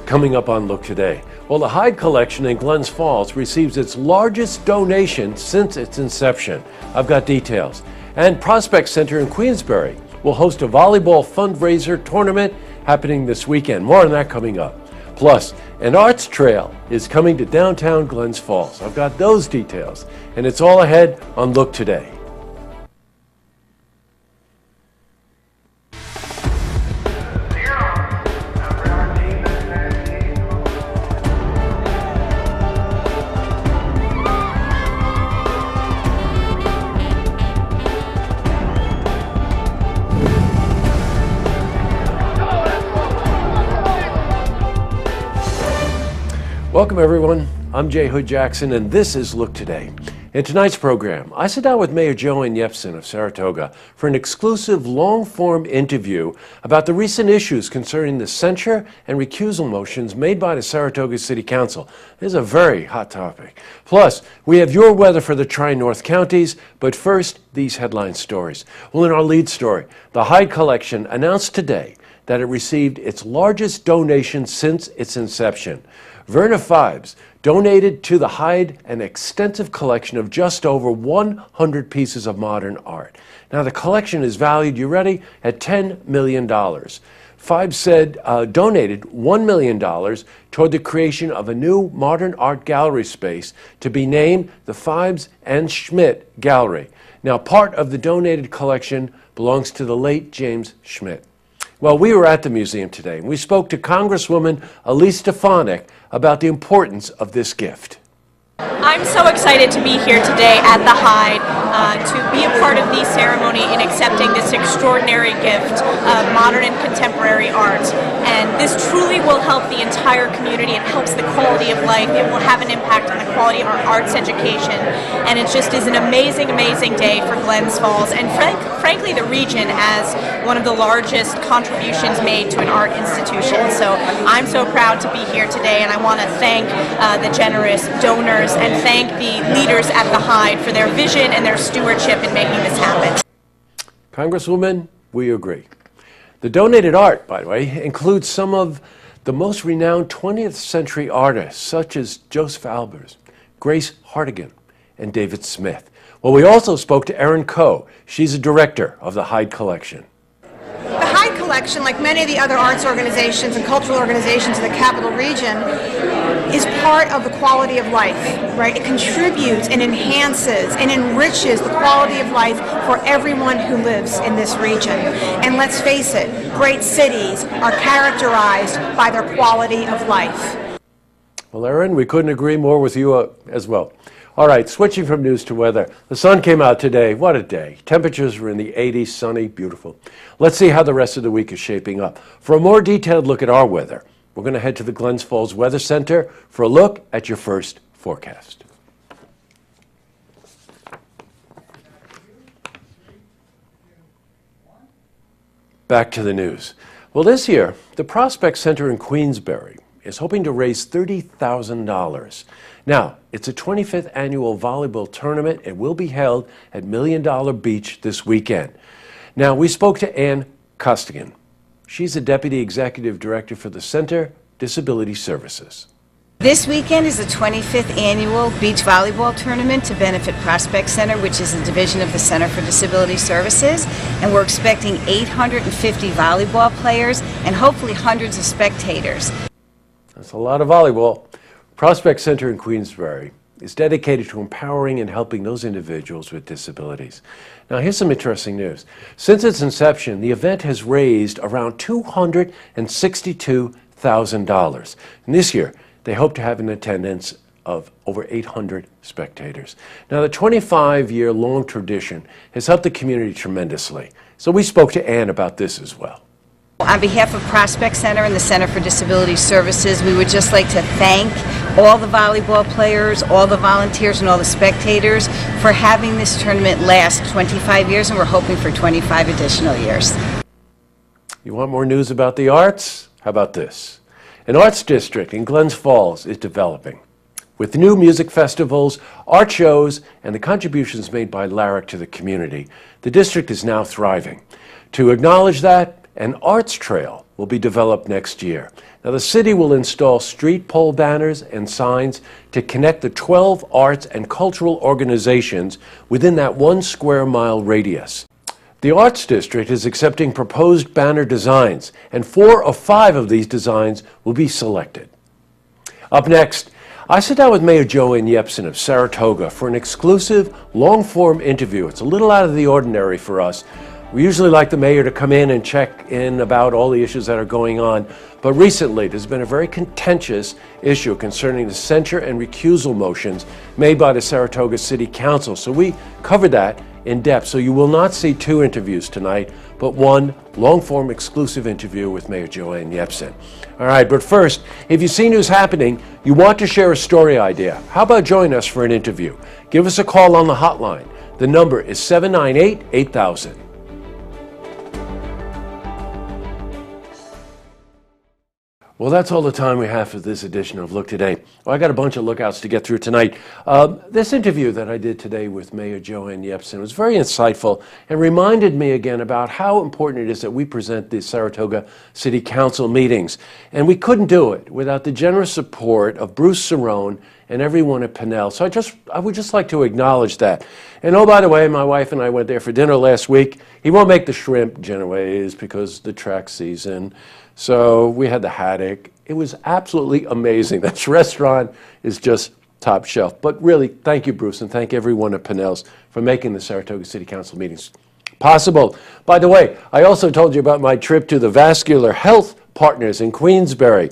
Coming up on Look Today, well, the Hyde Collection in Glens Falls receives its largest donation since its inception. I've got details. And Prospect Center in Queensbury will host a volleyball fundraiser tournament happening this weekend. More on that coming up. Plus, an arts trail is coming to downtown Glens Falls. I've got those details, and it's all ahead on Look Today. Welcome everyone, I'm Jay Hood Jackson and this is Look Today. In tonight's program, I sit down with Mayor Joanne Yepsen of Saratoga for an exclusive long-form interview about the recent issues concerning the censure and recusal motions made by the Saratoga City Council. This is a very hot topic. Plus, we have your weather for the Tri-North counties, but first, these headline stories. Well, in our lead story, the Hyde Collection announced today that it received its largest donation since its inception. Verna Fibes donated to the Hyde an extensive collection of just over 100 pieces of modern art. Now the collection is valued, you ready, at $10 million. Fibes said donated $1 million toward the creation of a new modern art gallery space to be named the Fibes and Schmidt Gallery. Now part of the donated collection belongs to the late James Schmidt. Well, we were at the museum today, and we spoke to Congresswoman Elise Stefanik about the importance of this gift. I'm so excited to be here today at the Hyde to be a part of the ceremony in accepting this extraordinary gift of modern and contemporary art. And this truly will help the entire community. It helps the quality of life. It will have an impact on the quality of our arts education. And it just is an amazing, amazing day for Glens Falls and frankly the region as one of the largest contributions made to an art institution. So I'm so proud to be here today, and I want to thank the generous donors and thank the leaders at the Hyde for their vision and their stewardship in making this happen. Congresswoman, we agree. The donated art, by the way, includes some of the most renowned 20th century artists, such as Joseph Albers, Grace Hartigan, and David Smith. Well, we also spoke to Erin Coe. She's a director of the Hyde Collection. The Hyde Collection, like many of the other arts organizations and cultural organizations in the capital region, is part of the quality of life, right? It contributes and enhances and enriches the quality of life for everyone who lives in this region. And let's face it, great cities are characterized by their quality of life. Well, Erin, we couldn't agree more with you as well. All right, switching from news to weather. The sun came out today. What a day. Temperatures were in the 80s, sunny, beautiful. Let's see how the rest of the week is shaping up. For a more detailed look at our weather, we're going to head to the Glens Falls Weather Center for a look at your first forecast. Back to the news. Well, this year, the Prospect Center in Queensbury is hoping to raise $30,000. Now, it's a 25th annual volleyball tournament. It will be held at $1 Million Beach this weekend. Now, we spoke to Ann Costigan. She's the Deputy Executive Director for the Center Disability Services. This weekend is the 25th annual beach volleyball tournament to benefit Prospect Center, which is a division of the Center for Disability Services, and we're expecting 850 volleyball players and hopefully hundreds of spectators. That's a lot of volleyball. Prospect Center in Queensbury is dedicated to empowering and helping those individuals with disabilities. Now, here's some interesting news. Since its inception, the event has raised around $262,000. And this year, they hope to have an attendance of over 800 spectators. Now, the 25-year long tradition has helped the community tremendously. So we spoke to Ann about this as well. On behalf of Prospect Center and the Center for Disability Services, we would just like to thank all the volleyball players, all the volunteers, and all the spectators for having this tournament last 25 years, and we're hoping for 25 additional years. You want more news about the arts? How about this? An arts district in Glens Falls is developing. With new music festivals, art shows, and the contributions made by LARIC to the community, the district is now thriving. To acknowledge that An arts trail will be developed next year. Now, the city will install street pole banners and signs to connect the 12 arts and cultural organizations within that 1 square mile radius. The Arts District is accepting proposed banner designs, and 4 of 5 of these designs will be selected. Up next, I sit down with Mayor Joanne Yepsen of Saratoga for an exclusive, long-form interview. It's a little out of the ordinary for us. We usually like the mayor to come in and check in about all the issues that are going on, but recently there's been a very contentious issue concerning the censure and recusal motions made by the Saratoga City Council. So we covered that in depth. So you will not see 2 interviews tonight, but 1 long-form exclusive interview with Mayor Joanne Yepsen. All right, but first, if you've seen who's happening, you want to share a story idea, how about join us for an interview? Give us a call on the hotline. The number is 798-8000. Well, that's all the time we have for this edition of Look Today. Well, I got a bunch of lookouts to get through tonight. This interview that I did today with Mayor Joanne Yepsen was very insightful and reminded me again about how important it is that we present the Saratoga City Council meetings. And we couldn't do it without the generous support of Bruce Cerrone and everyone at Pinnell. So I would just like to acknowledge that. And oh, by the way, my wife and I went there for dinner last week. He won't make the shrimp genoese because the track season. So we had the haddock. It was absolutely amazing. This restaurant is just top shelf. But really, thank you, Bruce, and thank everyone at Pinnell's for making the Saratoga City Council meetings possible. By the way, I also told you about my trip to the Vascular Health Partners in Queensbury.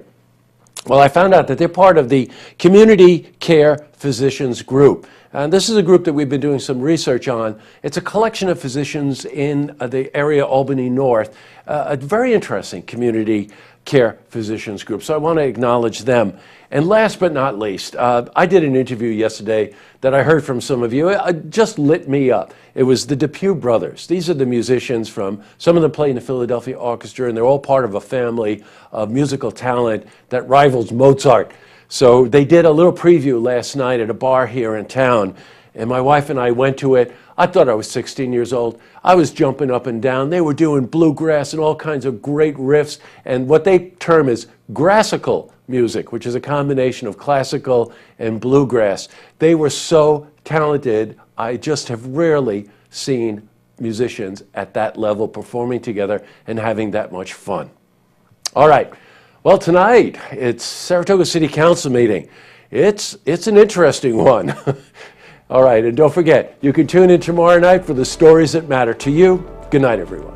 Well, I found out that they're part of the Community Care Physicians Group. And this is a group that we've been doing some research on. It's a collection of physicians in the area Albany North, a very interesting community care physicians group. So I want to acknowledge them. And last but not least, I did an interview yesterday that I heard from some of you. It just lit me up. It was the DePue brothers. These are the musicians from, some of them play in the Philadelphia Orchestra, and they're all part of a family of musical talent that rivals Mozart. So they did a little preview last night at a bar here in town, and my wife and I went to it. I thought I was 16 years old. I was jumping up and down. They were doing bluegrass and all kinds of great riffs, and what they term is grassical music, which is a combination of classical and bluegrass. They were so talented. I just have rarely seen musicians at that level performing together and having that much fun. All right. Well, tonight, it's Saratoga City Council meeting. It's an interesting one. All right, and don't forget, you can tune in tomorrow night for the stories that matter to you. Good night, everyone.